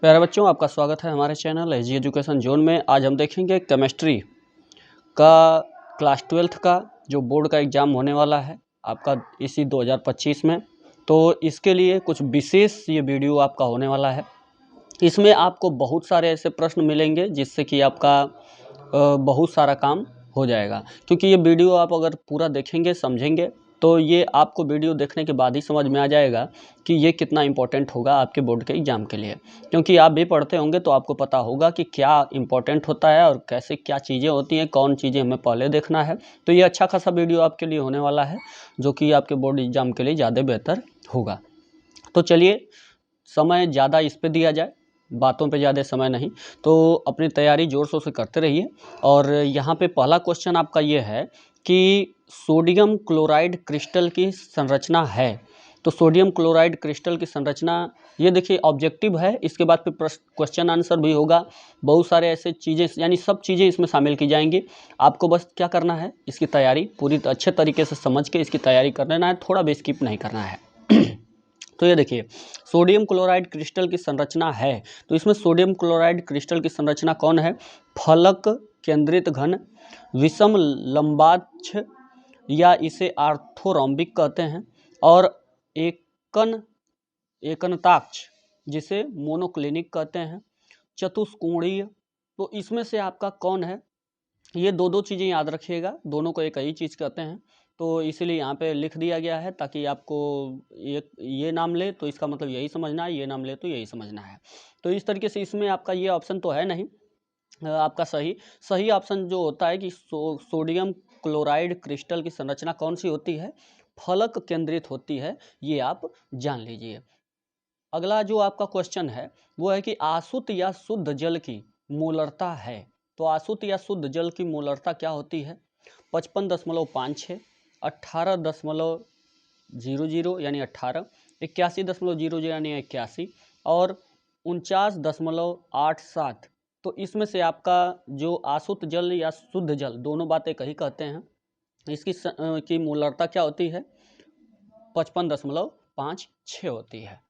प्यारे बच्चों, आपका स्वागत है हमारे चैनल एजी एजुकेशन जोन में। आज हम देखेंगे केमिस्ट्री का क्लास 12th का जो बोर्ड का एग्ज़ाम होने वाला है आपका इसी 2025 में। तो इसके लिए कुछ विशेष ये वीडियो आपका होने वाला है। इसमें आपको बहुत सारे ऐसे प्रश्न मिलेंगे जिससे कि आपका बहुत सारा काम हो जाएगा, क्योंकि ये वीडियो आप अगर पूरा देखेंगे समझेंगे तो ये आपको वीडियो देखने के बाद ही समझ में आ जाएगा कि ये कितना इम्पोर्टेंट होगा आपके बोर्ड के एग्ज़ाम के लिए। क्योंकि आप भी पढ़ते होंगे तो आपको पता होगा कि क्या इम्पोर्टेंट होता है और कैसे क्या चीज़ें होती हैं, कौन चीज़ें हमें पहले देखना है। तो ये अच्छा खासा वीडियो आपके लिए होने वाला है जो कि आपके बोर्ड एग्ज़ाम के लिए ज़्यादा बेहतर होगा। तो चलिए, समय ज़्यादा इस पर दिया जाए, बातों पे ज़्यादा समय नहीं। तो अपनी तैयारी ज़ोर शोर से करते रहिए। और यहाँ पे पहला क्वेश्चन आपका ये है कि सोडियम क्लोराइड क्रिस्टल की संरचना है। तो सोडियम क्लोराइड क्रिस्टल की संरचना ये देखिए ऑब्जेक्टिव है, इसके बाद फिर क्वेश्चन आंसर भी होगा। बहुत सारे ऐसे चीज़ें यानी सब चीज़ें इसमें शामिल की जाएंगी। आपको बस क्या करना है, इसकी तैयारी पूरी अच्छे तरीके से समझ के इसकी तैयारी कर लेना है, थोड़ा भी स्किप नहीं करना है। तो ये देखिए, सोडियम क्लोराइड क्रिस्टल की संरचना है। तो इसमें सोडियम क्लोराइड क्रिस्टल की संरचना कौन है? फलक केंद्रित घन, विषम लंबाक्ष या इसे आर्थोरोम्बिक कहते हैं, और एकनताक्ष जिसे मोनोक्लिनिक कहते हैं, चतुष्कोणीय। तो इसमें से आपका कौन है? ये दो चीज़ें याद रखिएगा, दोनों को एक ही चीज़ कहते हैं। तो इसीलिए यहाँ पे लिख दिया गया है ताकि आपको ये नाम ले तो इसका मतलब यही समझना है, ये नाम ले तो यही समझना है। तो इस तरीके से इसमें आपका ये ऑप्शन तो है नहीं। आपका सही ऑप्शन जो होता है कि सोडियम क्लोराइड क्रिस्टल की संरचना कौन सी होती है? फलक केंद्रित होती है, ये आप जान लीजिए। अगला जो आपका क्वेश्चन है वो है कि आसुत या शुद्ध जल की मोलरता है। तो आसुत या शुद्ध जल की मोलरता क्या होती है? 55.56, 18.00 यानी 18, 81.00 यानी 81 और 49.87। तो इसमें से आपका जो आसुत जल या शुद्ध जल दोनों बातें कही कहते हैं, इसकी की मोलरता क्या होती है? 55.56 होती है।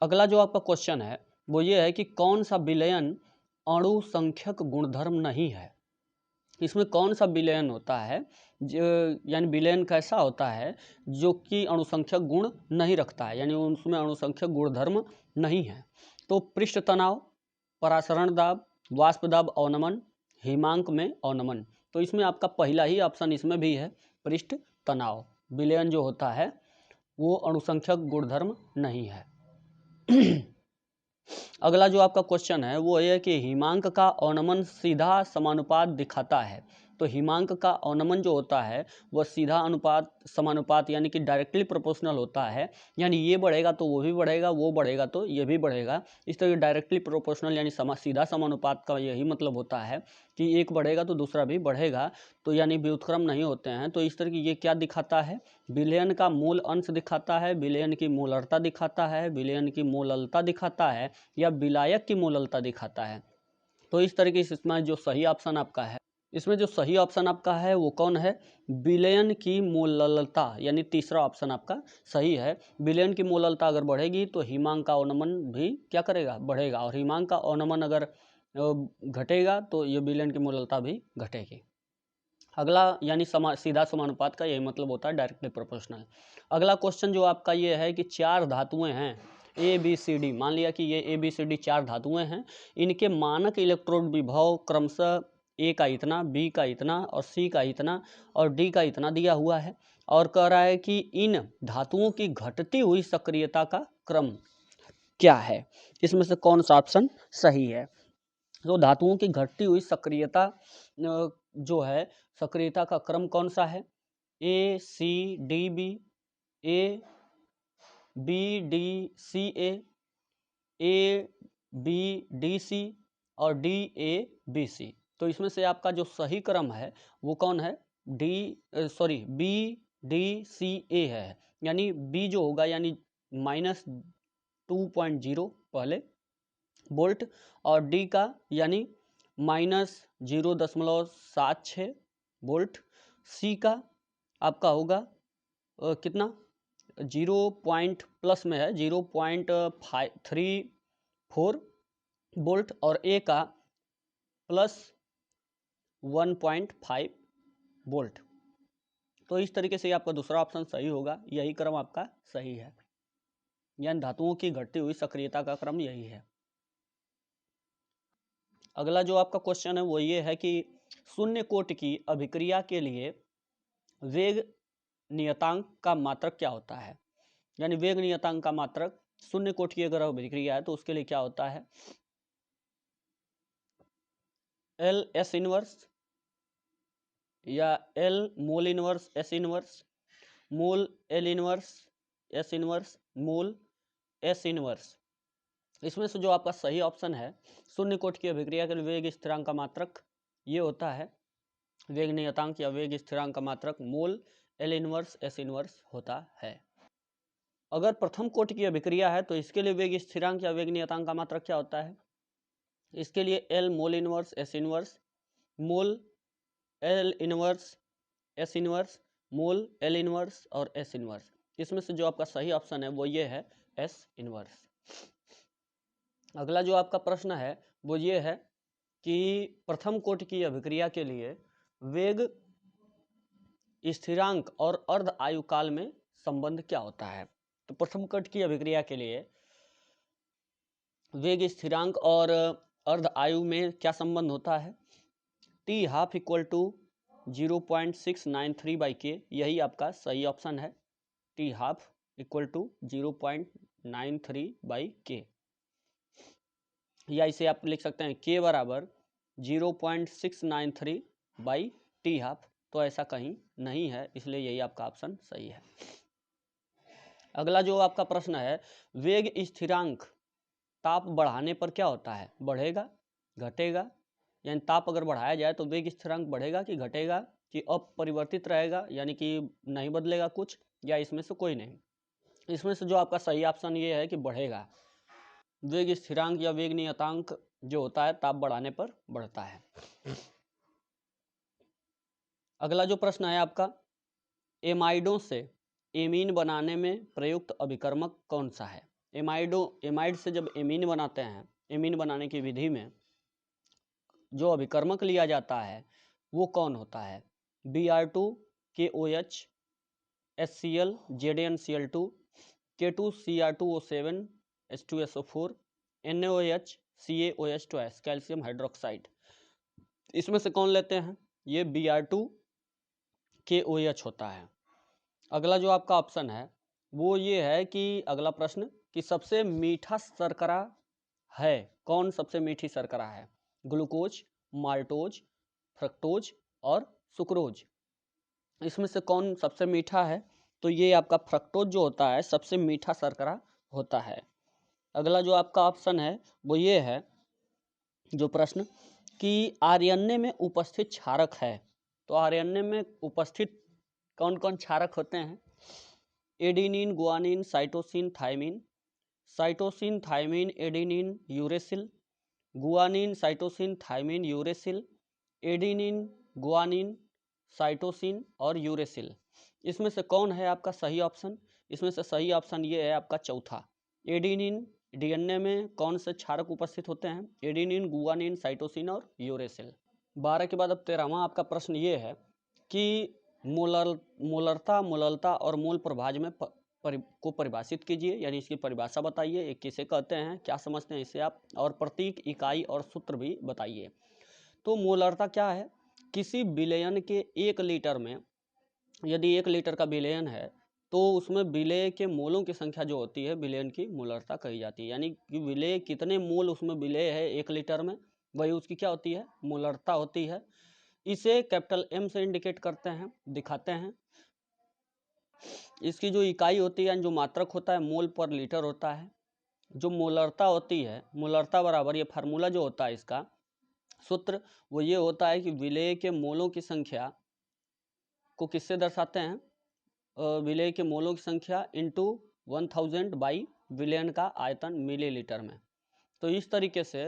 अगला जो आपका क्वेश्चन है वो ये है कि कौन सा विलयन अणु संख्यक गुणधर्म नहीं है। इसमें कौन सा विलयन होता है यानी विलयन कैसा होता है जो कि अणुसंख्यक गुण नहीं रखता है, यानी उसमें अणुसंख्यक गुणधर्म नहीं है। तो पृष्ठ तनाव, परासरण दाब, वाष्प दाब अवनमन, हिमांक में अवनमन। तो इसमें आपका पहला ही ऑप्शन इसमें भी है, पृष्ठ तनाव विलयन जो होता है वो अणुसंख्यक गुणधर्म नहीं है। अगला जो आपका क्वेश्चन है वो ये है कि हिमांक का अवनमन सीधा समानुपात दिखाता है। तो हिमांक का अवनमन जो होता है वह सीधा अनुपात समानुपात यानी कि डायरेक्टली प्रोपोर्शनल होता है, यानी ये बढ़ेगा तो वो भी बढ़ेगा, वो बढ़ेगा तो ये भी बढ़ेगा। इस तरह डायरेक्टली प्रोपोर्शनल यानी सीधा समानुपात का यही मतलब होता है कि एक बढ़ेगा तो दूसरा भी बढ़ेगा, तो यानी व्युत्क्रम नहीं होते हैं। तो इस तरह की ये क्या दिखाता है? विलयन का मूल अंश दिखाता है, विलयन की मोलरता दिखाता है, विलयन की मोललता दिखाता है, या विलायक की मोललता दिखाता है। तो इस तरीके से इसमें जो सही ऑप्शन आपका है, इसमें जो सही ऑप्शन आपका है वो कौन है? विलयन की मोललता, यानी तीसरा ऑप्शन आपका सही है। विलयन की मोललता अगर बढ़ेगी तो हिमांक का अवनमन भी क्या करेगा? बढ़ेगा, और हिमांक का अवनमन अगर घटेगा तो ये विलयन की मोललता भी घटेगी। अगला यानी सीधा समानुपात का यही मतलब होता है, डायरेक्टली प्रोपोर्शनल। अगला क्वेश्चन जो आपका ये है कि चार धातुएं हैं ए बी सी डी, मान लिया कि ये ए बी सी डी चार धातुएं हैं, इनके मानक इलेक्ट्रोड विभव क्रमशः ए का इतना, बी का इतना और सी का इतना और डी का इतना दिया हुआ है, और कह रहा है कि इन धातुओं की घटती हुई सक्रियता का क्रम क्या है। इसमें से कौन सा ऑप्शन सही है? तो धातुओं की घटती हुई सक्रियता जो है, सक्रियता का क्रम कौन सा है? A C D B, A B D C A B D C और डी ए बी सी। तो इसमें से आपका जो सही क्रम है वो कौन है? बी डी सी ए है, यानी बी जो होगा यानी -2.0 पहले वोल्ट, और डी का यानी -0.76 वोल्ट, सी का आपका होगा कितना? 0 प्लस में है 0.34 वोल्ट और ए का +1.5 वोल्ट। तो इस तरीके से आपका दूसरा ऑप्शन सही होगा, यही क्रम आपका सही है, यानी धातुओं की घटती हुई सक्रियता का क्रम यही है। अगला जो आपका क्वेश्चन है वो ये है कि शून्य कोटि की अभिक्रिया के लिए वेग नियतांक का मात्रक क्या होता है, यानी वेग नियतांक का मात्रक शून्य कोटि की अगर अभिक्रिया है तो उसके लिए क्या होता है, एल एस इनवर्स या L mol inverse S inverse, mol L inverse S inverse, mol S inverse. इसमें से जो आपका सही ऑप्शन है शून्य कोटि की अभिक्रिया के लिए वेग स्थिरांक का मात्रक ये होता है, वेग नियतांक या वेग स्थिरांक का मात्रक मोल एल इनवर्स एस इनवर्स होता है। अगर प्रथम कोटि की अभिक्रिया है तो इसके लिए वेग स्थिरांक या वेग नियतांक का मात्रक क्या होता है, इसके लिए L mol inverse S inverse, mol L inverse S inverse, mol L inverse और एस इनवर्स। इसमें से जो आपका सही ऑप्शन है वो ये है एस इनवर्स। अगला जो आपका प्रश्न है वो ये है कि प्रथम कोटि की अभिक्रिया के लिए वेग स्थिरांक और अर्ध आयु काल में संबंध क्या होता है। तो प्रथम कोटि की अभिक्रिया के लिए वेग स्थिरांक और अर्ध आयु में क्या संबंध होता है, T half equal to 0.693/k, यही आपका सही ऑप्शन है, T half equal to 0.93/k, या इसे आप लिख सकते हैं k बराबर 0.693/टी हाफ। तो ऐसा कहीं नहीं है, इसलिए यही आपका ऑप्शन सही है। अगला जो आपका प्रश्न है, वेग स्थिरांक ताप बढ़ाने पर क्या होता है, बढ़ेगा घटेगा, यानी ताप अगर बढ़ाया जाए तो वेग स्थिरांक बढ़ेगा कि घटेगा कि अपरिवर्तित रहेगा, यानी कि नहीं बदलेगा कुछ, या इसमें से कोई नहीं। इसमें से जो आपका सही ऑप्शन ये है कि बढ़ेगा, वेग स्थिरांक या वेग नियतांक जो होता है ताप बढ़ाने पर बढ़ता है। अगला जो प्रश्न है आपका, एमाइडों से एमीन बनाने में प्रयुक्त अभिकर्मक कौन सा है। एमाइड से जब एमीन बनाते हैं, एमीन बनाने की विधि में जो अभिकर्मक लिया जाता है वो कौन होता है, Br2 KOH HCl ZnCl2 K2Cr2O7 H2SO4 NaOH CaOH2 calcium hydroxide. इसमें से कौन लेते हैं, ये Br2 KOH होता है। अगला जो आपका ऑप्शन है वो ये है कि अगला प्रश्न कि सबसे मीठा शर्करा है कौन, सबसे मीठी शर्करा है, ग्लूकोज, माल्टोज, फ्रक्टोज और सुक्रोज। इसमें से कौन सबसे मीठा है, तो ये आपका फ्रक्टोज जो होता है सबसे मीठा शर्करा होता है। अगला जो आपका ऑप्शन है वो ये है जो प्रश्न कि आर्यन्य में उपस्थित क्षारक है, तो आर्यन्य में उपस्थित कौन कौन क्षारक होते हैं, adenine, guanine, cytosine, thymine, cytosine, thymine, adenine, uracil, guanine, cytosine, thymine, uracil, adenine, guanine, cytosine और यूरेसिल। इसमें से कौन है आपका सही ऑप्शन, इसमें से सही ऑप्शन ये है आपका चौथा, एडिनिन। डीएनए में कौन से क्षारक उपस्थित होते हैं, एडिनिन, गुआनिन, साइटोसिन और यूरेसिल। 12 के बाद अब 13वां आपका प्रश्न ये है कि मोलरता, मोललता और मोल प्रभाज में को परिभाषित कीजिए, यानी इसकी परिभाषा बताइए, ये किसे कहते हैं, क्या समझते हैं इससे आप, और प्रतीक, इकाई और सूत्र भी बताइए। तो मोलरता क्या है, किसी विलयन के 1 लीटर में यदि 1 लीटर का विलयन है तो उसमें विलेय के मोलों की संख्या जो होती है विलयन की मोलरता कही जाती है, यानी कि विलेय कितने मोल उसमें विलेय है 1 लीटर में, वही उसकी क्या होती है, मोलरता होती है। इसे कैपिटल M से इंडिकेट करते हैं, दिखाते हैं। इसकी जो इकाई होती है, जो मात्रक होता है, मोल पर लीटर होता है। जो मोलरता होती है, मोलरता बराबर, ये फार्मूला जो होता है इसका सूत्र वो ये होता है कि विलेय के मोलों की संख्या को किससे दर्शाते हैं, विलेय के मोलों की संख्या इंटू 1000 बाई विलयन का आयतन मिलीलीटर में। तो इस तरीके से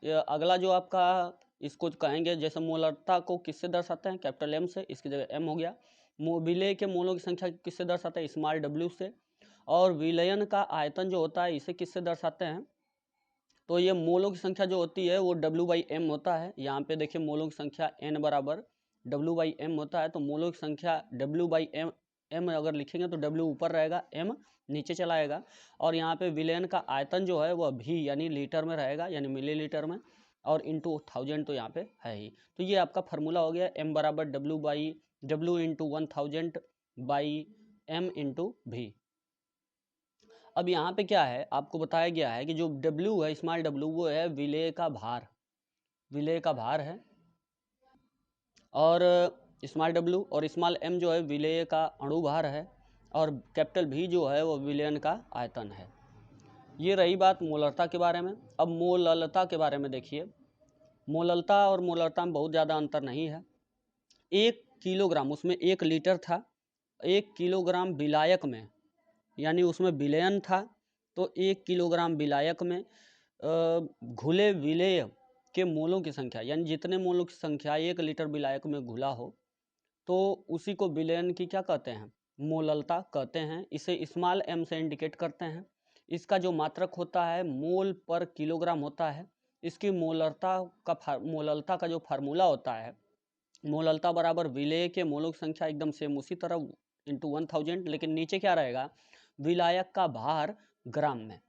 अगला जो आपका इसको कहेंगे, जैसे मोलरता को किससे दर्शाते हैं, कैपिटल M से, इसकी जगह M हो गया। विलेय के मोलों की संख्या किससे दर्शाते हैं, स्मॉल w से। और विलयन का आयतन जो होता है इसे किससे दर्शाते हैं, तो ये मोलों की संख्या जो होती है वो W/m होता है। यहाँ पे देखिए मोलों की संख्या n बराबर W/m होता है, तो मोलों की संख्या W/m अगर लिखेंगे तो W ऊपर रहेगा, m नीचे चला आएगा। और यहाँ पे विलयन का आयतन जो है वह भी यानी लीटर में रहेगा, यानी मिलीलीटर में, और इंटू 1000 तो यहाँ पे है ही। तो ये आपका फार्मूला हो गया, m बराबर W into 1000 by m into v। अब यहाँ पे क्या है, आपको बताया गया है कि जो W है, स्मॉल w, वो है विलेय का भार, विलेय का भार है, और स्मॉल w और स्मॉल m जो है विलेय का अणु भार है, और कैपिटल V जो है वो विलयन का आयतन है। ये रही बात मोलरता के बारे में। अब मोललता के बारे में देखिए, मोललता और मोलरता में बहुत ज़्यादा अंतर नहीं है। 1 किलोग्राम, उसमें 1 लीटर था, 1 किलोग्राम विलायक में, यानी उसमें विलयन था, तो 1 किलोग्राम विलायक में घुले विलेय के मोलों की संख्या, यानी जितने मोलों की संख्या 1 लीटर विलायक में घुला हो, तो उसी को विलयन की क्या कहते हैं, मोललता कहते हैं। इसे स्मॉल m से इंडिकेट करते हैं। इसका जो मात्रक होता है मोल पर किलोग्राम होता है। इसकी मोललता का जो फार्मूला होता है, मोललता बराबर विलेय के मोलों की संख्या, एकदम सेम उसी तरह इंटू 1000, लेकिन नीचे क्या रहेगा, विलायक का भार ग्राम में,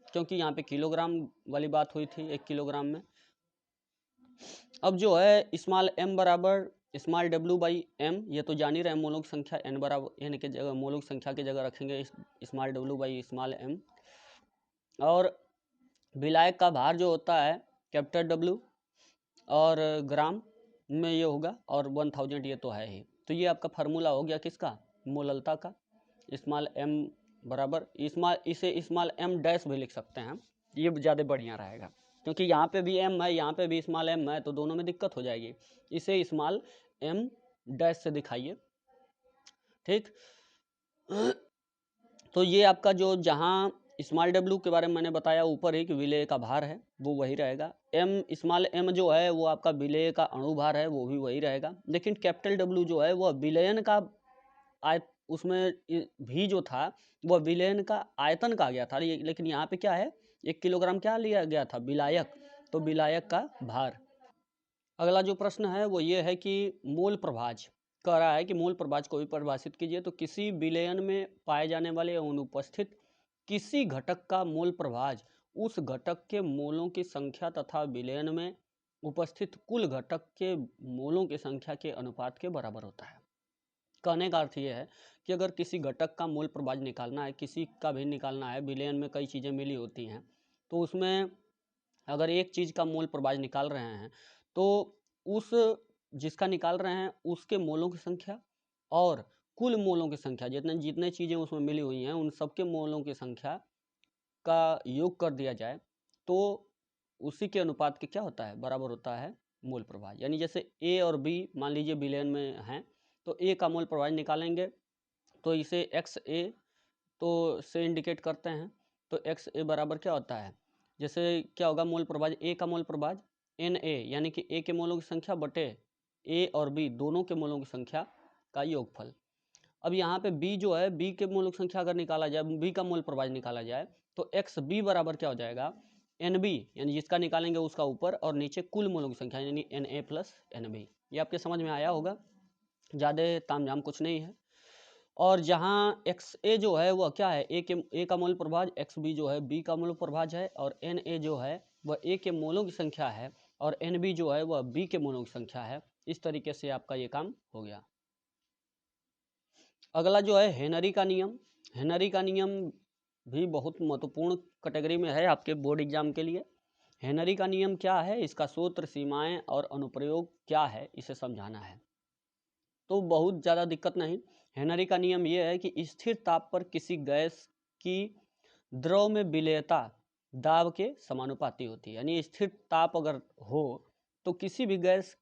क्योंकि यहाँ पे किलोग्राम वाली बात हुई थी 1 किलोग्राम में। अब जो है स्मॉल m बराबर स्मॉल W/m, ये तो जान ही रहे, मोलों की संख्या n बराबर n के जगह, मोलों की संख्या की जगह रखेंगे स्मॉल W/स्मॉल m, और विलायक का भार जो होता है कैपिटल W, और ग्राम में ये होगा, और 1000 ये तो है ही। तो ये आपका फार्मूला हो गया किसका, मोललता का। स्मॉल m बराबर इसे स्मॉल m डैश भी लिख सकते हैं, ये ज़्यादा बढ़िया रहेगा, क्योंकि यहाँ पे भी m है, यहाँ पे भी स्मॉल m है, तो दोनों में दिक्कत हो जाएगी। इसे स्मॉल m डैश से दिखाइए, ठीक। तो ये आपका जो जहाँ स्मॉल w के बारे में मैंने बताया ऊपर ही कि विलेय का भार है, वो वही रहेगा। स्मॉल m जो है वो आपका विलेय का अणु भार है, वो भी वही रहेगा। लेकिन कैपिटल W जो है वह विलयन का उसमें भी जो था वह विलयन का आयतन का आ गया था, लेकिन यहाँ पे क्या है, 1 किलोग्राम क्या लिया गया था, विलायक, तो विलायक का भार। अगला जो प्रश्न है वो ये है कि मोल प्रभाज कह रहा है कि मोल प्रभाज को भी परिभाषित कीजिए। तो किसी विलयन में पाए जाने वाले अनुपस्थित किसी घटक का मोल प्रभाज उस घटक के मोलों की संख्या तथा विलयन में उपस्थित कुल घटक के मोलों की संख्या के अनुपात के बराबर होता है। कहने का अर्थ ये है कि अगर किसी घटक का मोल प्रभाज निकालना है, किसी का भी निकालना है, विलयन में कई चीज़ें मिली होती हैं, तो उसमें अगर एक चीज़ का मोल प्रभाज निकाल रहे हैं, तो उस जिसका निकाल रहे हैं उसके मोलों की संख्या और कुल मोलों की संख्या, जितने जितने चीज़ें उसमें मिली हुई हैं, उन सबके मोलों की संख्या का योग कर दिया जाए, तो उसी के अनुपात के क्या होता है, बराबर होता है मोल प्रभाज। यानी जैसे A और B मान लीजिए विलयन में हैं, तो A का मोल प्रभाज निकालेंगे तो इसे XA तो से इंडिकेट करते हैं। तो XA बराबर क्या होता है, जैसे क्या होगा, मोल प्रभाज A का मोल प्रभाज NA, यानी कि A के मोलों की संख्या बटे A और B दोनों के मोलों की संख्या का योगफल। अब यहाँ पे B जो है, B के मोलों की संख्या अगर निकाला जाए, B का मोल प्रभाज निकाला जाए, तो XB बराबर क्या हो जाएगा, NB, यानी जिसका निकालेंगे उसका ऊपर और नीचे कुल मोलों की संख्या, यानी NA प्लस NB। ये आपके समझ में आया होगा, ज़्यादा तामझाम कुछ नहीं है। और जहाँ XA जो है वह क्या है, A का मोल प्रभाज, XB जो है B का मोल प्रभाज है, और NA जो है वह A के मोलों की संख्या है, और NB जो है वह B के मोलों की संख्या है। इस तरीके से आपका ये काम हो गया। अगला जो है हेनरी का नियम। हेनरी का नियम भी बहुत महत्वपूर्ण कैटेगरी में है आपके बोर्ड एग्जाम के लिए। हेनरी का नियम क्या है, इसका सूत्र, सीमाएं और अनुप्रयोग क्या है, इसे समझाना है। तो बहुत ज़्यादा दिक्कत नहीं। हेनरी का नियम ये है कि स्थिर ताप पर किसी गैस की द्रव में विलेयता दाब के समानुपाती होती है। यानी स्थिर ताप अगर हो तो किसी भी गैस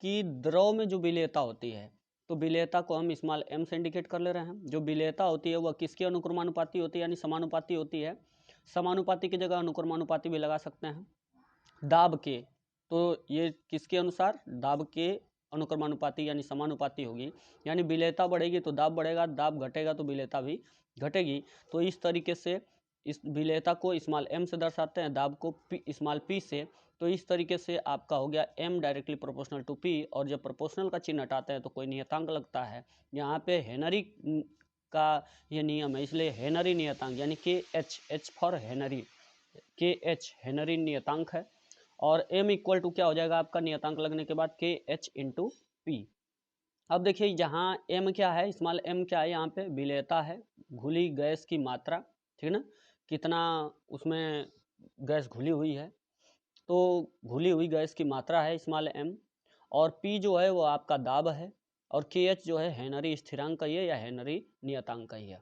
की द्रव में जो विलेयता होती है, तो विलेयता को हम स्मॉल m से इंडिकेट कर ले रहे हैं। जो विलेयता होती है वह किसके अनुक्रमानुपाती होती है, यानी समानुपाती होती है। समानुपाती की जगह अनुक्रमानुपाती भी लगा सकते हैं। दाब के, तो ये किसके अनुसार, दाब के अनुक्रमानुपाती यानी समानुपाती होगी। यानी विलेयता बढ़ेगी तो दाब बढ़ेगा, दाब घटेगा तो विलेयता भी घटेगी। तो इस तरीके से इस विलेयता को स्मॉल m से दर्शाते हैं, दाब को स्मॉल p से। तो इस तरीके से आपका हो गया m directly proportional to p, और जब प्रोपोर्शनल का चिन्ह हटाते हैं तो कोई नियतांक लगता है। यहाँ पे हेनरी का ये नियम है, इसलिए हेनरी नियतांक यानी KH, H for Henry, KH Henry नियतांक है। और m इक्वल टू क्या हो जाएगा आपका नियतांक लगने के बाद KH इंटू p। अब देखिए जहाँ m क्या है, स्मॉल m क्या है, यहाँ पे विलेयता है, घुली गैस की मात्रा, ठीक ना, कितना उसमें गैस घुली हुई है, तो घुली हुई गैस की मात्रा है स्मॉल m। और p जो है वो आपका दाब है, और KH जो है हेनरी स्थिरांक का ही है या हेनरी नियतांक का ही है।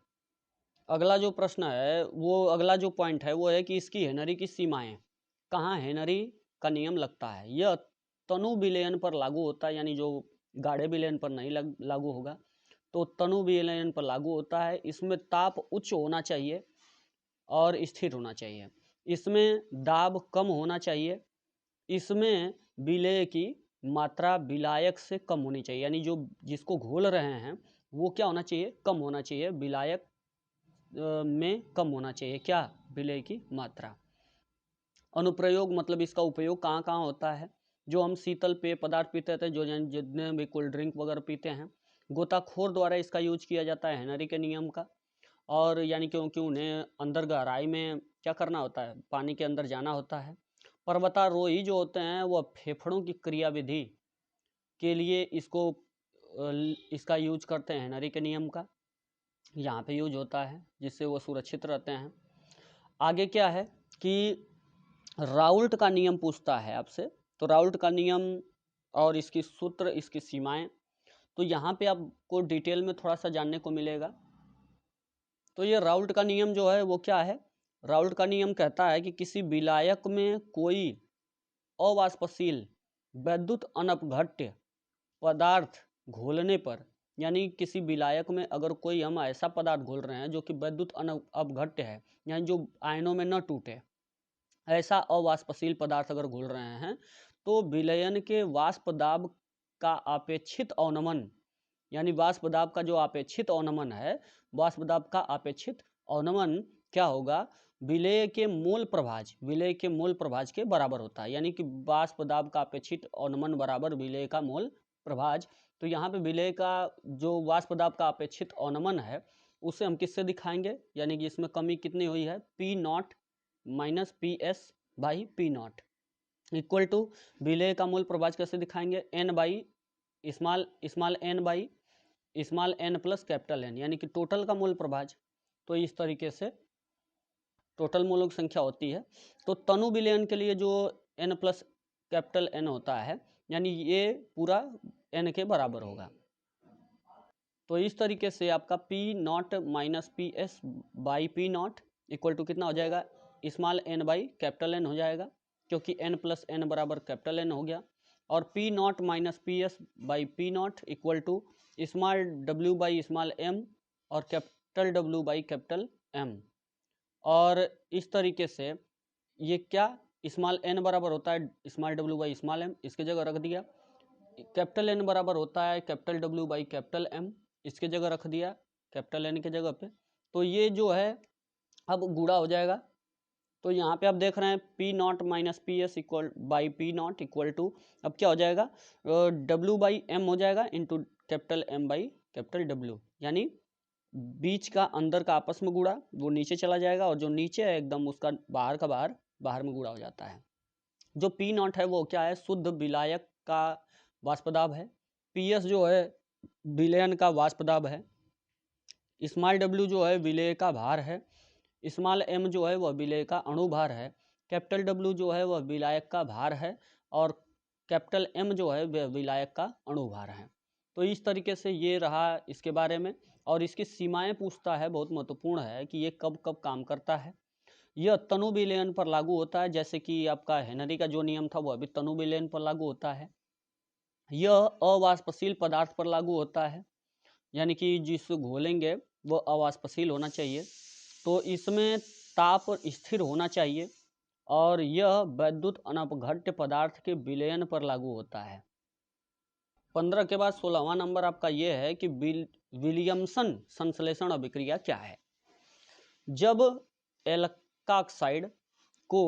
अगला जो प्रश्न है वो, अगला जो पॉइंट है वो है कि इसकी हेनरी की सीमाएं, कहाँ हेनरी का नियम लगता है। यह तनु विलयन पर लागू होता है, यानी जो गाढ़े विलयन पर नहीं लागू होगा, तो तनु विलयन पर लागू होता है। इसमें ताप उच्च होना चाहिए और स्थिर होना चाहिए, इसमें दाब कम होना चाहिए, इसमें विलेय की मात्रा विलायक से कम होनी चाहिए, यानी जो जिसको घोल रहे हैं वो क्या होना चाहिए, कम होना चाहिए, विलायक में कम होना चाहिए क्या, विलेय की मात्रा। अनुप्रयोग मतलब इसका उपयोग कहाँ कहाँ होता है। जो हम शीतल पेय पदार्थ पीते थे, जो जितने भी कोल्ड ड्रिंक वगैरह पीते हैं, गोताखोर द्वारा इसका यूज किया जाता है हेनरी के नियम का। और यानी क्योंकि उन्हें अंदर गहराई में क्या करना होता है, पानी के अंदर जाना होता है। पर्वतारोही जो होते हैं वह फेफड़ों की क्रियाविधि के लिए इसका यूज करते हैं हेनरी के नियम का, यहाँ पे यूज होता है, जिससे वो सुरक्षित रहते हैं। आगे क्या है कि राउल्ट का नियम पूछता है आपसे, तो राउल्ट का नियम और इसकी सूत्र, इसकी सीमाएं, तो यहाँ पे आपको डिटेल में थोड़ा सा जानने को मिलेगा। तो ये राउल्ट का नियम जो है वो क्या है, राउल्ट का नियम कहता है कि किसी विलायक में कोई अवाष्पशील वैद्युत अनपघट्य पदार्थ घोलने पर, यानी किसी विलायक में अगर कोई हम ऐसा पदार्थ घोल रहे हैं जो कि वैद्युत अनपघट्य है, यानी जो आयनों में न टूटे, ऐसा अवाष्पशील पदार्थ अगर घोल रहे हैं, तो विलयन के वाष्प दाब का अपेक्षित अवनमन, यानी वाष्प दाब का जो अपेक्षित अवनमन है, वाष्प दाब का अपेक्षित अवनमन क्या होगा, विलेय के मूल प्रभाज, विलेय के मूल प्रभाज के बराबर होता है। यानी कि वाष्प दाब का अपेक्षित अवनमन बराबर विलेय का मूल प्रभाज। तो यहाँ पे विलेय का जो वाष्प दाब का अपेक्षित अवनमन है उसे हम किससे दिखाएंगे, यानी कि इसमें कमी कितनी हुई है, P0 minus PS by P0 equal to विलेय का मूल प्रभाज कैसे दिखाएंगे, n by small n by small n plus capital N, यानी कि टोटल का मूल प्रभाज। तो इस तरीके से टोटल मूलक संख्या होती है। तो तनु विलयन के लिए जो n प्लस कैपिटल N होता है, यानी ये पूरा n के बराबर होगा। तो इस तरीके से आपका P0 minus PS by P0 equal to कितना हो जाएगा, small n by capital N हो जाएगा, क्योंकि n प्लस n बराबर कैपिटल N हो गया। और P0 minus PS by P0 equal to small w by small m और capital W by capital M। और इस तरीके से ये क्या, स्मॉल n बराबर होता है small w by small m, इसके जगह रख दिया। कैपिटल N बराबर होता है capital W by capital M, इसके जगह रख दिया कैपिटल N के जगह पे। तो ये जो है अब गुणा हो जाएगा। तो यहाँ पे आप देख रहे हैं P0 minus PS equal by P0 equal to, अब क्या हो जाएगा, W बाई M हो जाएगा into capital M by capital W, यानी बीच का अंदर का आपस में गुणा वो नीचे चला जाएगा, और जो नीचे है एकदम उसका बाहर का बाहर में गुणा हो जाता है। जो P0 है वो क्या है, शुद्ध विलायक का वाष्प दाब है। PS जो है विलयन का वाष्प दाब है। स्मॉल w जो है विलेय का भार है। स्मॉल m जो है वह विलेय का अणुभार है। कैपिटल W जो है वह विलायक का भार है, और कैपिटल M जो है वह विलायक का अणुभार है। तो इस तरीके से ये रहा इसके बारे में। और इसकी सीमाएं पूछता है, बहुत महत्वपूर्ण है कि ये कब कब काम करता है। यह तनु विलयन पर लागू होता है, जैसे कि आपका हेनरी का जो नियम था वो अभी तनु विलयन पर लागू होता है। यह अवाष्पशील पदार्थ पर लागू होता है, यानी कि जिसको घोलेंगे वो अवाष्पशील होना चाहिए, तो इसमें ताप स्थिर होना चाहिए, और यह वैद्युत अनपघट्य पदार्थ के विलयन पर लागू होता है। 15 के बाद 16वां नंबर आपका यह है कि विलियमसन संश्लेषण अभिक्रिया क्या है। जब एल्का ऑक्साइड को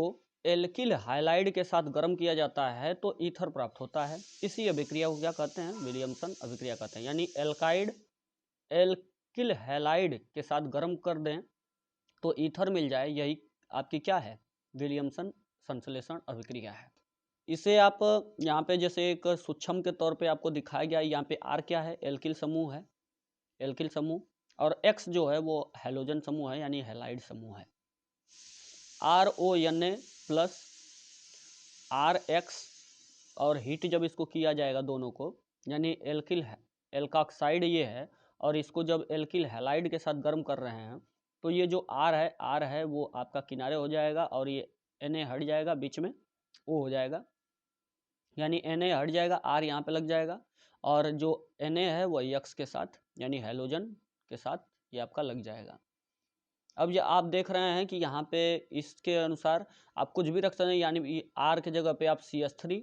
एल्किल हाइलाइड के साथ गर्म किया जाता है तो ईथर प्राप्त होता है। इसी अभिक्रिया को क्या कहते हैं? विलियमसन अभिक्रिया कहते हैं। यानी एल्काइड एल्किल हैलाइड के साथ गर्म कर दें तो ईथर मिल जाए, यही आपकी क्या है? विलियमसन संश्लेषण अभिक्रिया है। इसे आप यहाँ पे जैसे एक सूक्ष्म के तौर पे आपको दिखाया गया, यहाँ पे आर क्या है? एल्किल समूह है, एल्किल समूह, और एक्स जो है वो हैलोजन समूह है, यानी हैलाइड समूह है। RONA प्लस RX, और हीट जब इसको किया जाएगा दोनों को, यानी एल्किल एल्काक्साइड ये है, और इसको जब एल्किल हैलाइड के साथ गर्म कर रहे हैं तो ये जो R है वो आपका किनारे हो जाएगा, और ये Na हट जाएगा, बीच में O हो जाएगा, यानी Na हट जाएगा, R यहाँ पे लग जाएगा, और जो Na है वो X के साथ यानी हैलोजन के साथ ये आपका लग जाएगा। अब ये आप देख रहे हैं कि यहाँ पे इसके अनुसार आप कुछ भी रख सकते हैं, यानी R के जगह पे आप CH3,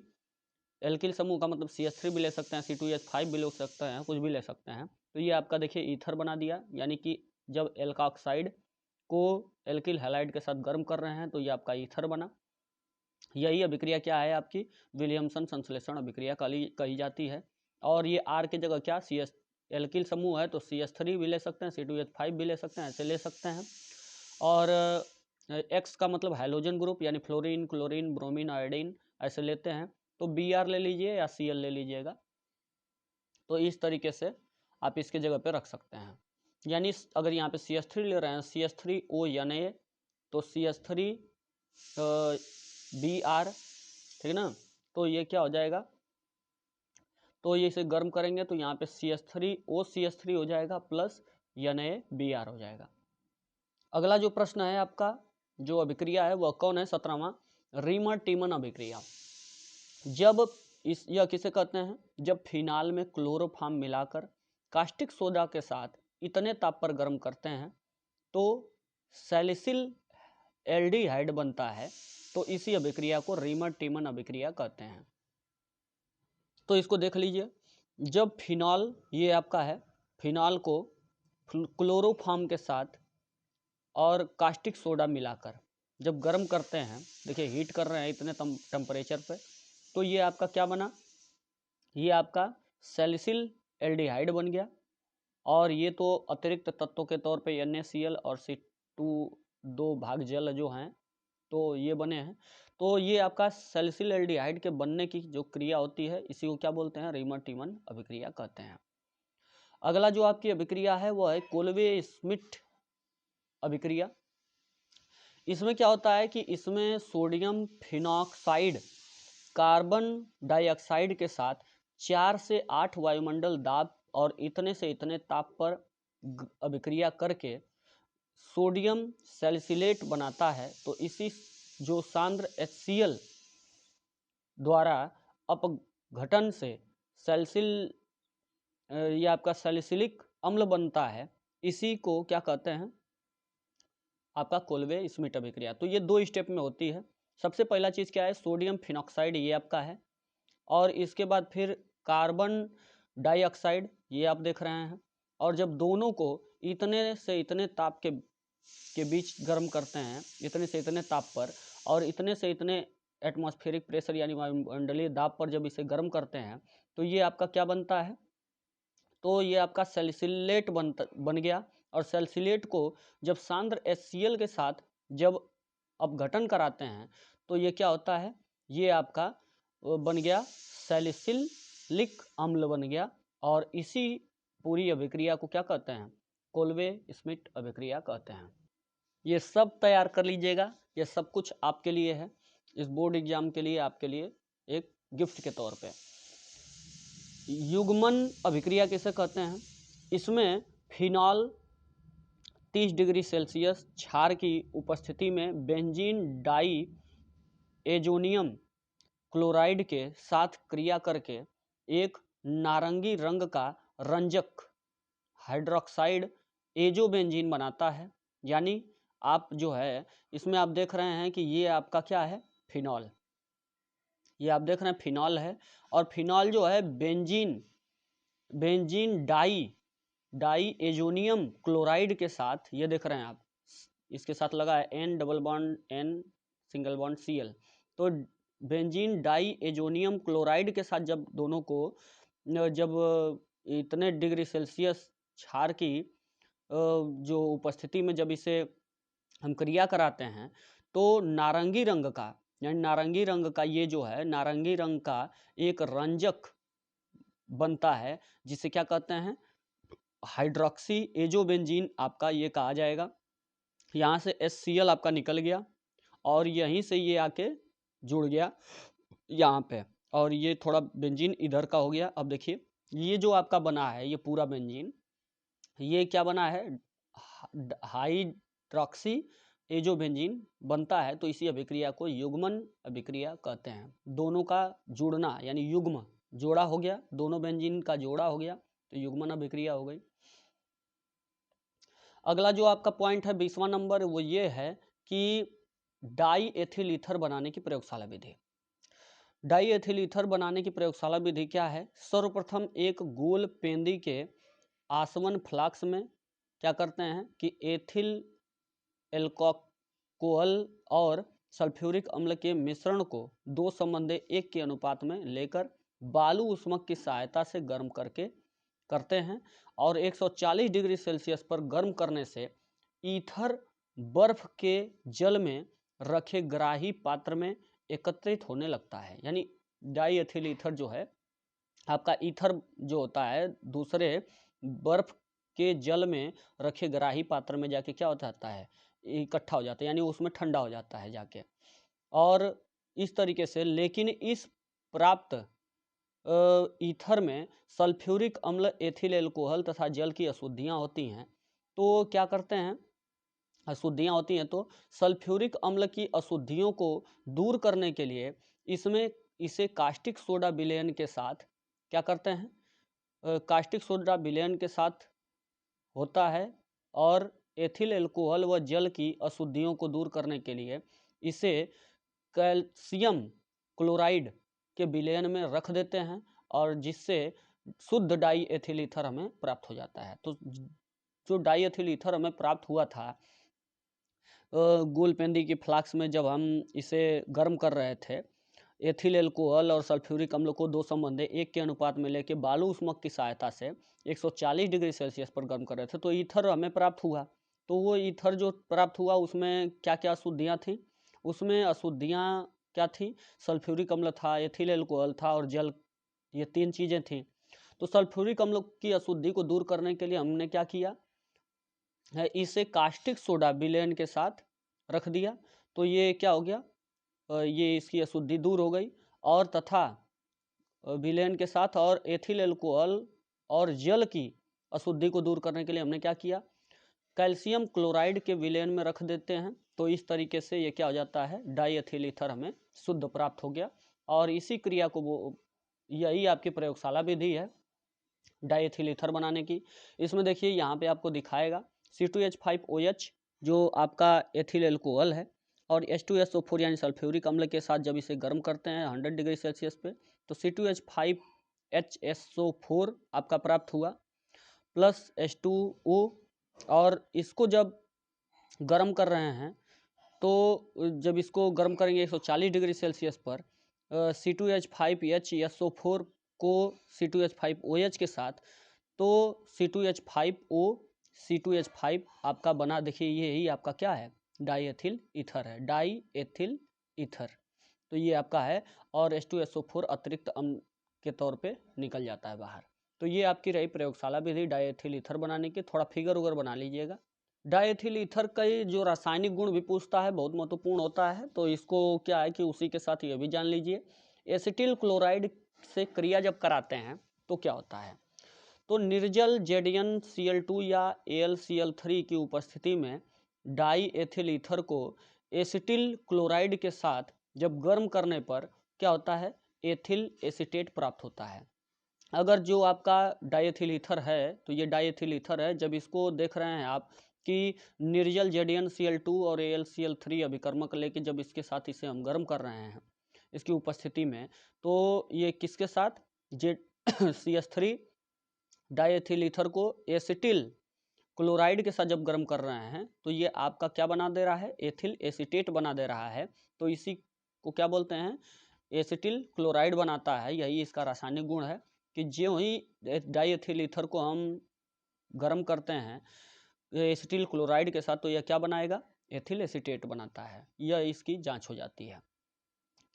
एल्किल समूह का मतलब CH3 भी ले सकते हैं, C2H5 भी ले सकते हैं, कुछ भी ले सकते हैं। तो ये आपका देखिए ईथर बना दिया, यानी कि जब एल्का ऑक्साइड को एल्किल हैलाइड के साथ गर्म कर रहे हैं तो ये आपका ईथर बना। यही अभिक्रिया क्या है? आपकी विलियमसन संश्लेषण अभिक्रिया कही जाती है। और ये R की जगह क्या? CH एल्किल समूह है तो CH3 भी ले सकते हैं, C2H5 भी ले सकते हैं, ऐसे ले सकते हैं। और X का मतलब हैलोजन ग्रुप, यानी फ्लोरीन, क्लोरीन, ब्रोमीन, आयोडीन, ऐसे लेते हैं। तो Br ले लीजिए या Cl ले लीजिएगा। तो इस तरीके से आप इसके जगह पे रख सकते हैं। यानी अगर यहाँ पे CH3 ले रहे हैं, CH3ONA, तो CH3 Br, ठीक ना? तो ये क्या हो जाएगा? तो ये इसे गर्म करेंगे तो यहाँ पे CH3 हो जाएगा प्लस NaBr हो जाएगा। अगला जो प्रश्न है आपका, जो अभिक्रिया है वह कौन है? 17वां, रीमन टीमन अभिक्रिया। जब यह किसे कहते हैं? जब फिनाल में क्लोरोफॉर्म मिलाकर कास्टिक सोडा के साथ इतने ताप पर गर्म करते हैं तो सैलिसिल एल्डिहाइड बनता है, तो इसी अभिक्रिया को रीमन टीमन अभिक्रिया कहते हैं। तो इसको देख लीजिए, जब फिनॉल, ये आपका है, फिनॉल को क्लोरोफॉर्म के साथ और कास्टिक सोडा मिलाकर जब गर्म करते हैं, देखिए हीट कर रहे हैं इतने टेम्परेचर पे, तो ये आपका क्या बना? ये आपका सैलिसिल एल्डिहाइड बन गया, और ये तो अतिरिक्त तत्वों के तौर पे NaCl और C2 दो भाग जल जो हैं तो ये बने हैं। तो ये आपका सैलिसिल एल्डिहाइड के बनने की जो क्रिया होती है इसी को क्या बोलते हैं? रीमन टीमन अभिक्रिया कहते हैं। अगला जो आपकी अभिक्रिया है वो है कोल्वे स्मिट अभिक्रिया। इसमें क्या होता है कि इसमें सोडियम फिनॉक्साइड कार्बन डाइऑक्साइड के साथ 4 से 8 वायुमंडल दाब और इतने से इतने ताप पर अभिक्रिया करके सोडियम सैलिसिलेट बनाता है। तो इसी जो सांद्र HCl द्वारा अपघटन से सैलिसिल ये आपका सैलिसिलिक अम्ल बनता है, इसी को क्या कहते हैं? आपका कोल्वे स्मिट अभिक्रिया। तो ये 2 स्टेप में होती है। सबसे पहला चीज़ क्या है? सोडियम फिनॉक्साइड, ये आपका है, और इसके बाद फिर कार्बन डाइऑक्साइड, ये आप देख रहे हैं, और जब दोनों को इतने से इतने ताप के बीच गर्म करते हैं, इतने से इतने ताप पर और इतने से इतने एटमॉस्फेरिक प्रेशर यानी वायुमंडलीय दाब पर जब इसे गर्म करते हैं तो ये आपका क्या बनता है? तो ये आपका सैलिसिलेट बन गया, और सैलिसिलेट को जब सांद्र HCl के साथ जब अपघटन कराते हैं तो ये क्या होता है? ये आपका बन गया सैलिसिलिक अम्ल बन गया, और इसी पूरी अभिक्रिया को क्या कहते हैं? कोल्वे स्मिट अभिक्रिया कहते हैं। ये सब तैयार कर लीजिएगा, ये सब कुछ आपके लिए है, इस बोर्ड एग्जाम के लिए आपके लिए एक गिफ्ट के तौर पे। युग्मन अभिक्रिया किसे कहते हैं? इसमें फिनॉल 30 डिग्री सेल्सियस क्षार की उपस्थिति में बेंजीन डाई एजोनियम क्लोराइड के साथ क्रिया करके एक नारंगी रंग का रंजक हाइड्रोक्साइड एजोबेंजीन बनाता है। यानी आप जो है इसमें आप देख रहे हैं कि ये आपका क्या है? फिनॉल, ये आप देख रहे हैं फिनॉल है, और फिनॉल जो है बेंजीन डाई एजोनियम क्लोराइड के साथ, ये देख रहे हैं आप, इसके साथ लगा है N double bond N single bond Cl। तो बेंजीन डाई एजोनियम क्लोराइड के साथ जब दोनों को जब इतने डिग्री सेल्सियस क्षार की जो उपस्थिति में जब इसे हम क्रिया कराते हैं तो नारंगी रंग का, यानी नारंगी रंग का ये जो है नारंगी रंग का एक रंजक बनता है, जिसे क्या कहते हैं, हाइड्रोक्सी एजोबेंजीन आपका ये कहा जाएगा। यहाँ से HCl आपका निकल गया और यहीं से ये आके जुड़ गया यहाँ पे, और ये थोड़ा बेंजीन इधर का हो गया। अब देखिए ये जो आपका बना है ये पूरा बेंजीन, ये क्या बना है, हाइड्रोक्सी एजोबेंजीन बनता है। तो इसी अभिक्रिया को युग्मन अभिक्रिया कहते हैं। दोनों का जुड़ना यानी युग्म, जोड़ा हो गया, दोनों बेंजीन का जोड़ा हो गया तो युग्मन अभिक्रिया हो गई। अगला जो आपका पॉइंट है 20वां नंबर, वो ये है कि डाई एथिल ईथर बनाने की प्रयोगशाला विधि। डाई एथिल ईथर बनाने की प्रयोगशाला विधि क्या है, सर्वप्रथम एक गोल पेंदी के आसवन फ्लास्क में क्या करते हैं कि एथिल एल्कोहल और सल्फ्यूरिक अम्ल के मिश्रण को 2:1 के अनुपात में लेकर बालू उष्मक की सहायता से गर्म करके करते हैं, और 140 डिग्री सेल्सियस पर गर्म करने से ईथर बर्फ के जल में रखे ग्राही पात्र में एकत्रित होने लगता है। यानी डाई एथिल ईथर जो है आपका, ईथर जो होता है दूसरे बर्फ के जल में रखे ग्राही पात्र में जाके क्या हो जाता है, इकट्ठा हो जाता है, यानी उसमें ठंडा हो जाता है जाके। और इस तरीके से, लेकिन इस प्राप्त ईथर में सल्फ्यूरिक अम्ल, एथिल एल्कोहल तथा जल की अशुद्धियाँ होती हैं। तो क्या करते हैं, अशुद्धियाँ होती हैं तो सल्फ्यूरिक अम्ल की अशुद्धियों को दूर करने के लिए इसे कास्टिक सोडा विलयन के साथ क्या करते हैं, कास्टिक सोडा विलयन के साथ होता है, और एथिल एल्कोहल व जल की अशुद्धियों को दूर करने के लिए इसे कैल्शियम क्लोराइड के विलयन में रख देते हैं, और जिससे शुद्ध डाई एथिल ईथर हमें प्राप्त हो जाता है। तो जो डाई एथिल ईथर हमें प्राप्त हुआ था गोलपेंदी की फ्लास्क में जब हम इसे गर्म कर रहे थे, एथिल एल्कोहल और सल्फ्यूरिक अम्ल को 2:1 के अनुपात में लेके बालू उष्मक की सहायता से 140 डिग्री सेल्सियस पर गर्म कर रहे थे, तो ईथर हमें प्राप्त हुआ। तो वो ईथर जो प्राप्त हुआ उसमें क्या क्या अशुद्धियाँ थी, उसमें अशुद्धियाँ क्या थी, सल्फ्यूरिक अम्ल था, एथिल एल्कोहल था और जल, ये 3 चीज़ें थी। तो सल्फ्यूरिक अम्ल की अशुद्धि को दूर करने के लिए हमने क्या किया है, इसे कास्टिक सोडा विलयन के साथ रख दिया। तो ये क्या हो गया, ये इसकी अशुद्धि दूर हो गई, और तथा विलयन के साथ और एथिल एल्कोहल और जल की अशुद्धि को दूर करने के लिए हमने क्या किया, कैल्शियम क्लोराइड के विलयन में रख देते हैं। तो इस तरीके से ये क्या हो जाता है, डाई एथिल ईथर हमें शुद्ध प्राप्त हो गया। और इसी क्रिया को यही आपकी प्रयोगशाला विधि है डाई एथिल ईथर बनाने की। इसमें देखिए यहाँ पे आपको दिखाएगा C2H5OH जो आपका एथिल एल्कोहल है, और H2SO4 यानी सल्फ्यूरिक अम्ल के साथ जब इसे गर्म करते हैं 100 डिग्री सेल्सियस पे, तो C2H5HSO4 आपका प्राप्त हुआ प्लस H2O। और इसको जब गर्म कर रहे हैं तो जब इसको गर्म करेंगे 140 डिग्री सेल्सियस पर C2H5HSO4 को C2H5OH के साथ, तो C2H5O C2H5 आपका बना, देखिए यही आपका क्या है, डाई एथिल ईथर है, डाई एथिल ईथर। तो ये आपका है, और H2SO4 अतिरिक्त अम्ल के तौर पे निकल जाता है बाहर। तो ये आपकी रही प्रयोगशाला विधि डाई एथिल ईथर बनाने की। थोड़ा फिगर उगर बना लीजिएगा। डाई एथिल ईथर का जो रासायनिक गुण भी पूछता है, बहुत महत्वपूर्ण होता है, तो इसको क्या है कि उसी के साथ ये भी जान लीजिए। एसिटिल क्लोराइड से क्रिया जब कराते हैं तो क्या होता है, तो निर्जल ZnCl2 या AlCl3 की उपस्थिति में डाई एथिल ईथर को एसिटिल क्लोराइड के साथ जब गर्म करने पर क्या होता है, एथिल एसीटेट प्राप्त होता है। अगर जो आपका डाई एथिल ईथर है, तो ये डाई एथिल ईथर है, जब इसको देख रहे हैं आप कि निर्जल ZnCl2 और AlCl3 अभिकर्मक लेके जब इसके साथ इसे हम गर्म कर रहे हैं इसकी उपस्थिति में, तो ये किसके साथ, CH3 डाई एथिल ईथर को एसिटिल क्लोराइड के साथ जब गर्म कर रहे हैं तो ये आपका क्या बना दे रहा है, एथिल एसीटेट बना दे रहा है। तो इसी को क्या बोलते हैं, एसिटिल क्लोराइड बनाता है। यही इसका रासायनिक गुण है कि जो ही डाईएथिल ईथर को हम गर्म करते हैं एसिटिल क्लोराइड के साथ तो यह क्या बनाएगा, एथिल एसीटेट बनाता है। यह इसकी जांच हो जाती है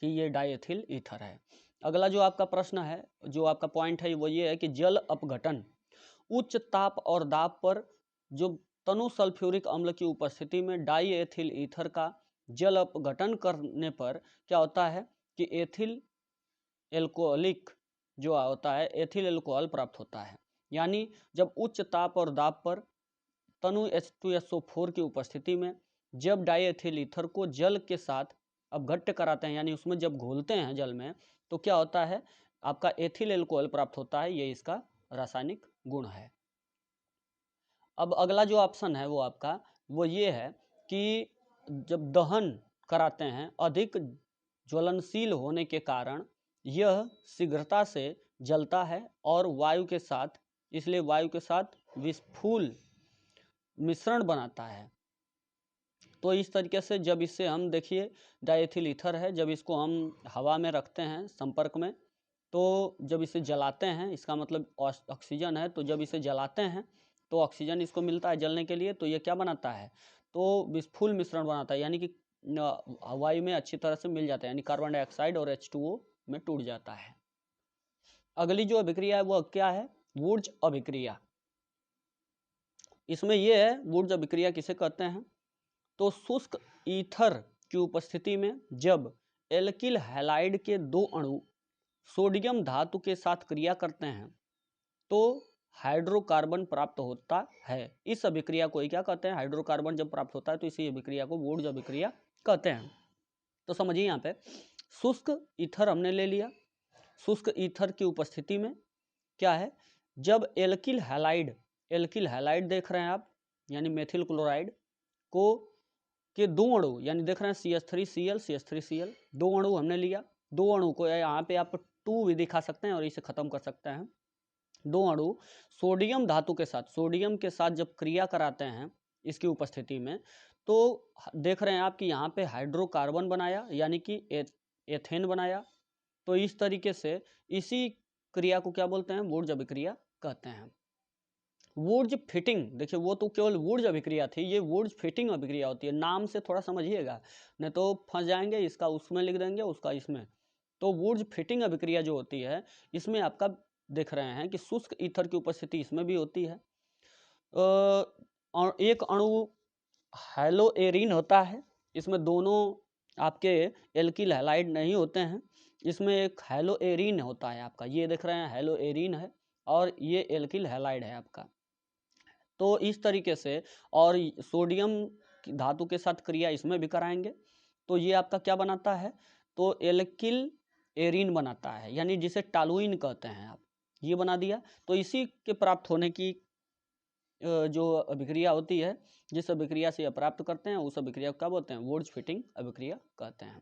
कि ये डाईएथिल ईथर है। अगला जो आपका प्रश्न है, जो आपका पॉइंट है वो ये है कि जल अपघटन उच्च ताप और दाब पर जो तनु सल्फ्यूरिक अम्ल की उपस्थिति में डाईएथिल ईथर का जल अपघटन करने पर क्या होता है कि एथिल एल्कोहलिक जो होता है एथिल एल्कोहल प्राप्त होता है। यानी जब उच्च ताप और दाब पर तनु H2SO4 की उपस्थिति में जब डाईएथिल ईथर को जल के साथ अपघट्य कराते हैं, यानी उसमें जब घोलते हैं जल में, तो क्या होता है, आपका एथिल एल्कोहल प्राप्त होता है। ये इसका रासायनिक गुण है। अब अगला जो ऑप्शन है वो आपका वो ये है कि जब दहन कराते हैं अधिक ज्वलनशील होने के कारण यह शीघ्रता से जलता है और वायु के साथ, इसलिए वायु के साथ विस्फुल मिश्रण बनाता है। तो इस तरीके से जब इससे हम देखिए डाईएथिल ईथर है, जब इसको हम हवा में रखते हैं संपर्क में, तो जब इसे जलाते हैं, इसका मतलब ऑक्सीजन है, तो जब इसे जलाते हैं तो ऑक्सीजन इसको मिलता है जलने के लिए, तो ये क्या बनाता है, तो विस्फुल मिश्रण बनाता है, यानी कि वायु में अच्छी तरह से मिल जाता है, यानी कार्बन डाइऑक्साइड और H2O में टूट जाता है। अगली जो अभिक्रिया है वह क्या है, वुर्ज अभिक्रिया। इसमें यह है वुर्ज अभिक्रिया किसे कहते हैं, तो शुष्क ईथर की उपस्थिति में जब एल्किल हैलाइड के दो अणु सोडियम धातु के साथ क्रिया करते हैं तो हाइड्रोकार्बन प्राप्त होता है। इस अभिक्रिया को ही क्या कहते हैं, हाइड्रोकार्बन जब प्राप्त होता है तो इसी अभिक्रिया को वुर्ज अभिक्रिया कहते हैं। तो समझिए यहाँ पे शुष्क ईथर हमने ले लिया, शुष्क ईथर की उपस्थिति में क्या है, जब एल्किल हैलाइड देख रहे हैं आप, यानी मेथिल क्लोराइड को के दो अणु, यानी देख रहे हैं CH3Cl दो अणु हमने लिया, दो अणु को यहाँ पे आप 2 भी दिखा सकते हैं और इसे खत्म कर सकते हैं। दो अणु सोडियम धातु के साथ, सोडियम के साथ जब क्रिया कराते हैं इसकी उपस्थिति में, तो देख रहे हैं आप कि यहाँ पे हाइड्रोकार्बन बनाया, यानी कि एथेन बनाया। तो इस तरीके से इसी क्रिया को क्या बोलते हैं, वुर्ज अभिक्रिया कहते हैं। वुर्ज फिटिंग, देखिए वो तो केवल वुर्ज अभिक्रिया थी, ये वुर्ज फिटिंग अभिक्रिया होती है। नाम से थोड़ा समझिएगा, नहीं तो फंस जाएंगे, इसका उसमें लिख देंगे उसका इसमें। तो वुर्ज फिटिंग अभिक्रिया जो होती है इसमें आपका देख रहे हैं कि शुष्क ईथर की उपस्थिति इसमें भी होती है। एक अणु हैलोएरिन होता है, इसमें दोनों आपके एल्किल हैलाइड नहीं होते हैं, इसमें एक हैलोएरिन होता है आपका, ये देख रहे हैं हैलोएरिन है और ये एल्किल हैलाइड है आपका। तो इस तरीके से, और सोडियम धातु के साथ क्रिया इसमें भी कराएंगे, तो ये आपका क्या बनाता है, तो एल्किल एरिन बनाता है, यानी जिसे टालुइन कहते हैं आप, ये बना दिया। तो इसी के प्राप्त होने की जो अभिक्रिया होती है, जिस अभिक्रिया से यह प्राप्त करते हैं उस अभिक्रिया को क्या बोलते हैं, वुर्ज फिटिंग अभिक्रिया कहते हैं।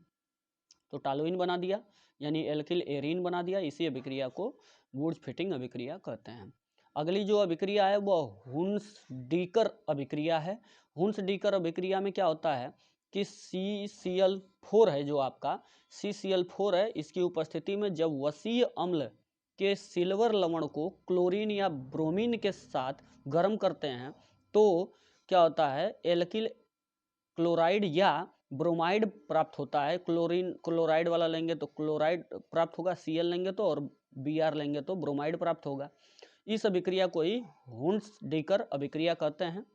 तो टालुइन बना दिया यानी एल्किल एरिन बना दिया, इसी अभिक्रिया को वुर्ज फिटिंग अभिक्रिया कहते हैं। अगली जो अभिक्रिया है वह हुन्स-डीकर अभिक्रिया है। हुन्स-डीकर अभिक्रिया में क्या होता है कि CCl4 है, जो आपका CCl4 है, इसकी उपस्थिति में जब वसीय अम्ल के सिल्वर लवण को क्लोरीन या ब्रोमीन के साथ गर्म करते हैं तो क्या होता है, एल्किल क्लोराइड या ब्रोमाइड प्राप्त होता है। क्लोराइड वाला लेंगे तो क्लोराइड प्राप्त होगा, Cl लेंगे तो, और Br लेंगे तो ब्रोमाइड प्राप्त होगा। इस अभिक्रिया को ही हुन्स-डीकर अभिक्रिया कहते हैं।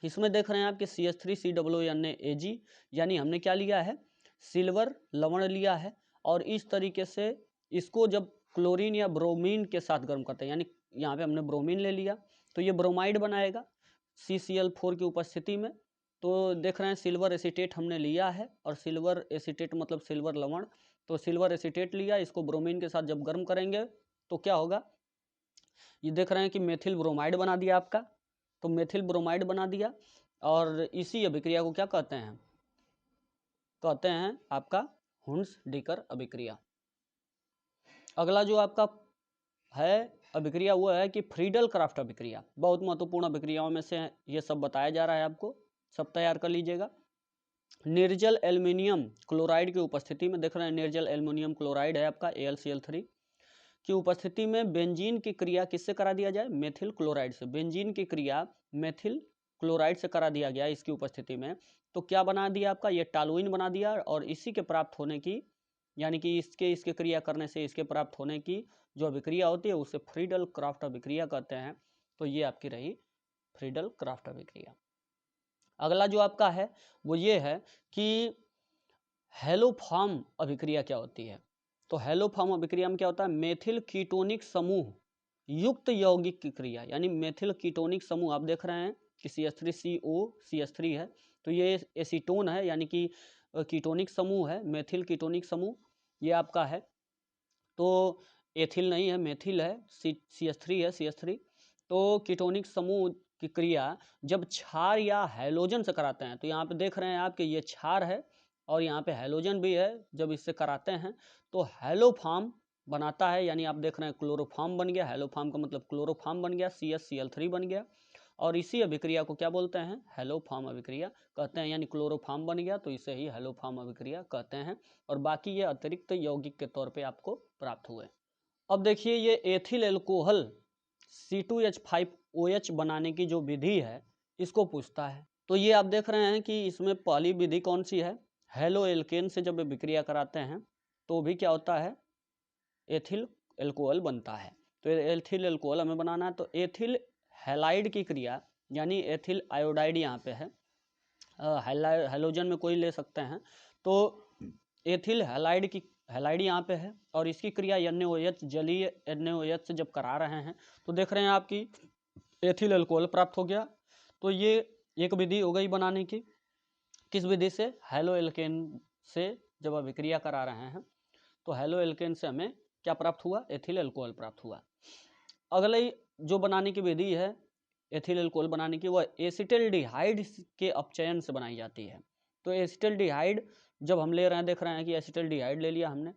इसमें देख रहे हैं आपके CH3COONA, यानी हमने क्या लिया है, सिल्वर लवण लिया है, और इस तरीके से इसको जब क्लोरीन या ब्रोमीन के साथ गर्म करते हैं, यानी यहाँ पे हमने ब्रोमीन ले लिया तो ये ब्रोमाइड बनाएगा CCl4 की उपस्थिति में। तो देख रहे हैं सिल्वर एसीटेट हमने लिया है, और सिल्वर एसीटेट मतलब सिल्वर लवण, तो सिल्वर एसीटेट लिया, इसको ब्रोमीन के साथ जब गर्म करेंगे तो क्या होगा, ये देख रहे हैं कि मेथिल ब्रोमाइड बना दिया आपका, तो मेथिल ब्रोमाइड बना दिया, और इसी अभिक्रिया को क्या कहते हैं, आपका हुन्स-डीकर अभिक्रिया। अगला जो आपका है अभिक्रिया वो है कि फ्रीडल क्राफ्ट अभिक्रिया, बहुत महत्वपूर्ण अभिक्रियाओं में से ये सब बताया जा रहा है आपको, सब तैयार कर लीजिएगा। निर्जल एल्युमिनियम क्लोराइड की उपस्थिति में, देख रहे हैं निर्जल एल्युमिनियम क्लोराइड है आपका AlCl3 की उपस्थिति में बेंजीन की क्रिया किससे करा दिया जाए, मेथिल क्लोराइड से। बेंजीन की क्रिया मेथिल क्लोराइड से करा दिया गया इसकी उपस्थिति में, तो क्या बना दिया आपका, ये टॉलुइन बना दिया, और इसी के प्राप्त होने की, यानी कि इसके क्रिया करने से इसके प्राप्त होने की जो अभिक्रिया होती है उसे फ्रीडल क्राफ्ट अभिक्रिया कहते हैं। तो ये आपकी रही फ्रीडल क्राफ्ट अभिक्रिया। अगला जो आपका है वो ये है कि हेलोफॉर्म अभिक्रिया क्या होती है। तो हेलोफॉर्म अभिक्रिया में क्या होता है, मेथिल कीटोनिक समूह युक्त यौगिक की क्रिया, यानी मेथिल कीटोनिक समूह आप देख रहे हैं कि CH3COCH3 है, तो ये एसीटोन है, यानी कि कीटोनिक समूह है, मेथिल कीटोनिक समूह ये आपका है। तो एथिल नहीं है, मेथिल है, CH3 है, CH3। तो कीटोनिक समूह की क्रिया जब क्षार या हैलोजन से कराते हैं, तो यहाँ पे देख रहे हैं आप कि ये क्षार है और यहाँ पे हैलोजन भी है, जब इससे कराते हैं तो हेलोफॉर्म बनाता है, यानी आप देख रहे हैं क्लोरोफॉर्म बन गया, हेलोफॉर्म का मतलब क्लोरोफॉर्म बन गया, CH-Cl3 बन गया, और इसी अभिक्रिया को क्या बोलते हैं, हेलोफॉर्म अभिक्रिया कहते हैं, यानी क्लोरोफॉर्म बन गया तो इसे ही हेलोफॉर्म अभिक्रिया कहते हैं। और बाकी ये अतिरिक्त यौगिक के तौर पे आपको प्राप्त हुए। अब देखिए ये एथिल एल्कोहल C2H5OH बनाने की जो विधि है इसको पूछता है। तो ये आप देख रहे हैं कि इसमें पहली विधि कौन सी है, हेलो एल्केन से जब विक्रिया कराते हैं तो भी क्या होता है, एथिल एल्कोहल बनता है। तो एथिल एल्कोहल हमें बनाना है, तो एथिल हैलाइड की क्रिया, यानी एथिल आयोडाइड यहाँ पे है, हैलोजन में कोई ले सकते हैं, तो एथिल हैलाइड यहाँ पे है, और इसकी क्रिया NaOH जलीय NaOH से जब करा रहे हैं तो देख रहे हैं आपकी एथिल अल्कोहल प्राप्त हो गया। तो ये एक विधि हो गई बनाने की, किस विधि से, हेलो एल्केन से जब अभिक्रिया करा रहे हैं तो हेलो एल्केन से हमें क्या प्राप्त हुआ, एथिल अल्कोहल प्राप्त हुआ। अगले जो बनाने की विधि है एथिल अल्कोहल बनाने की, वह एसिटल्डिहाइड के अपचयन से बनाई जाती है। तो एसिटल्डिहाइड जब हम ले रहे हैं, देख रहे हैं कि एसिटल्डिहाइड ले लिया हमने,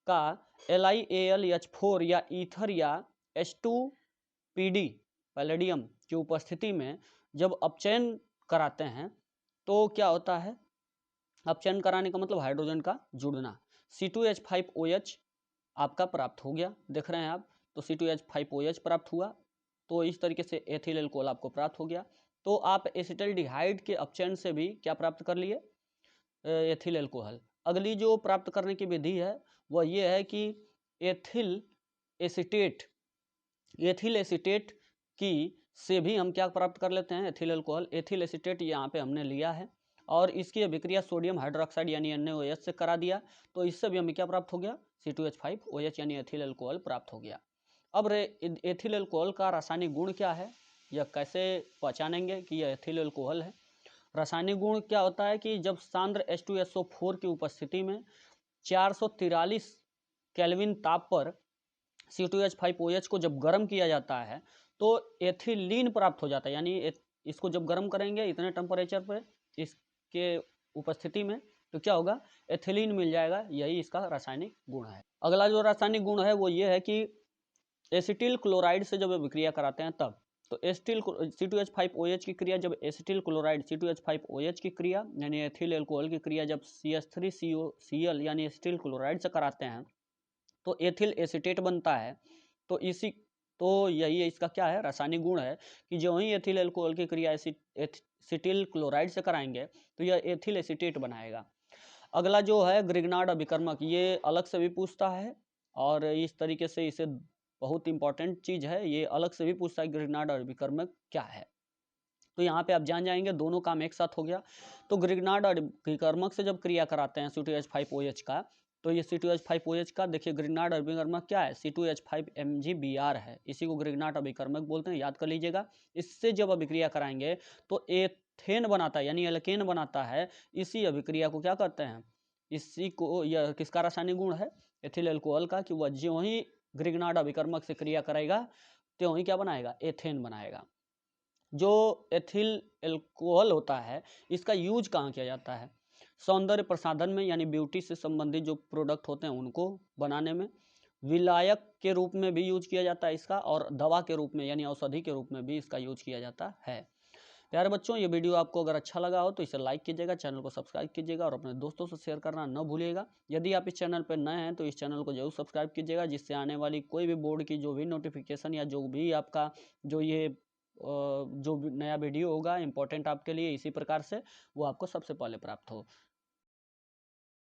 का LiAlH4 या ईथर या H2PD पैलेडियम की उपस्थिति में जब अपचयन कराते हैं तो क्या होता है, अपचयन कराने का मतलब हाइड्रोजन का जुड़ना, C2H5OH आपका प्राप्त हो गया, देख रहे हैं आप, तो C2H5OH प्राप्त हुआ, तो इस तरीके से एथिल अल्कोहल आपको प्राप्त हो गया। तो आप एसिटल्डिहाइड के अपचयन से भी क्या प्राप्त कर लिए, एथिल अल्कोहल। अगली जो प्राप्त करने की विधि है वह ये है कि एथिल एसिटेट की से भी हम क्या प्राप्त कर लेते हैं, एथिल अल्कोहल। एथिल एसिटेट यहाँ पे हमने लिया है और इसकी अभिक्रिया सोडियम हाइड्रोक्साइड यानी NaOH से करा दिया, तो इससे भी हमें क्या प्राप्त हो गया, C2H5OH यानी एथिल अल्कोहल प्राप्त हो गया। अब एथिल अल्कोहल का रासायनिक गुण क्या है, यह कैसे पहचानेंगे कि यह एथिल अल्कोहल है। रासायनिक गुण क्या होता है कि जब सांद्र H2SO4 की उपस्थिति में 443 केल्विन ताप पर C2H5OH को जब गर्म किया जाता है तो एथिलीन प्राप्त हो जाता है, यानी इसको जब गर्म करेंगे इतने टेम्परेचर पर इसके उपस्थिति में तो क्या होगा, एथिलीन मिल जाएगा, यही इसका रासायनिक गुण है। अगला जो रासायनिक गुण है वो ये है कि एसिटिल क्लोराइड से जब विक्रिया कराते हैं तब, तो एसिटिल C2H5OH की क्रिया जब एसिटिल क्लोराइड C2H5OH की क्रिया यानी एथिल अल्कोहल की क्रिया जब CH3COCl यानी एसिटिल क्लोराइड से कराते हैं तो एथिल एसिटेट बनता है। तो यही इसका क्या है, रासायनिक गुण है कि जो ही एथिल अल्कोहल की क्रिया एसिटिल क्लोराइड से कराएंगे तो यह एथिल एसिटेट बनाएगा। अगला जो है ग्रिग्नार्ड अभिकर्मक, ये अलग से भी पूछता है और इस तरीके से इसे बहुत इंपॉर्टेंट चीज़ है, ये अलग से भी पूछता है ग्रिग्नार्ड अभिकर्मक क्या है। तो यहाँ पे आप जान जाएंगे, दोनों काम एक साथ हो गया। तो ग्रिग्नार्ड अभिकर्मक से जब क्रिया कराते हैं C2H5OH का, तो ये C2H5OH का देखिए ग्रिग्नार्ड अभिकर्मक क्या है, C2H5MgBr है, इसी को ग्रिग्नार्ड अभिकर्मक बोलते हैं, याद कर लीजिएगा। इससे जब अभिक्रिया कराएंगे तो एथेन बनाता है यानी एल्केन बनाता है, इसी अभिक्रिया को क्या कहते हैं, इसी को, यह किसका रासायनिक गुण है, एथिल अल्कोहल का, कि वह ज्यों ही ग्रिग्नार्ड अभिकर्मक से क्रिया करेगा त्यों ही क्या बनाएगा, एथेन बनाएगा। जो एथिल अल्कोहल होता है इसका यूज कहाँ किया जाता है, सौंदर्य प्रसाधन में, यानी ब्यूटी से संबंधित जो प्रोडक्ट होते हैं उनको बनाने में, विलायक के रूप में भी यूज किया जाता है इसका, और दवा के रूप में यानी औषधि के रूप में भी इसका यूज किया जाता है। प्यारे बच्चों, ये वीडियो आपको अगर अच्छा लगा हो तो इसे लाइक कीजिएगा, चैनल को सब्सक्राइब कीजिएगा और अपने दोस्तों से शेयर करना न भूलिएगा। यदि आप इस चैनल पर नए हैं तो इस चैनल को जरूर सब्सक्राइब कीजिएगा, जिससे आने वाली कोई भी बोर्ड की जो भी नोटिफिकेशन या जो भी आपका जो भी नया वीडियो होगा इंपॉर्टेंट आपके लिए इसी प्रकार से, वो आपको सबसे पहले प्राप्त हो।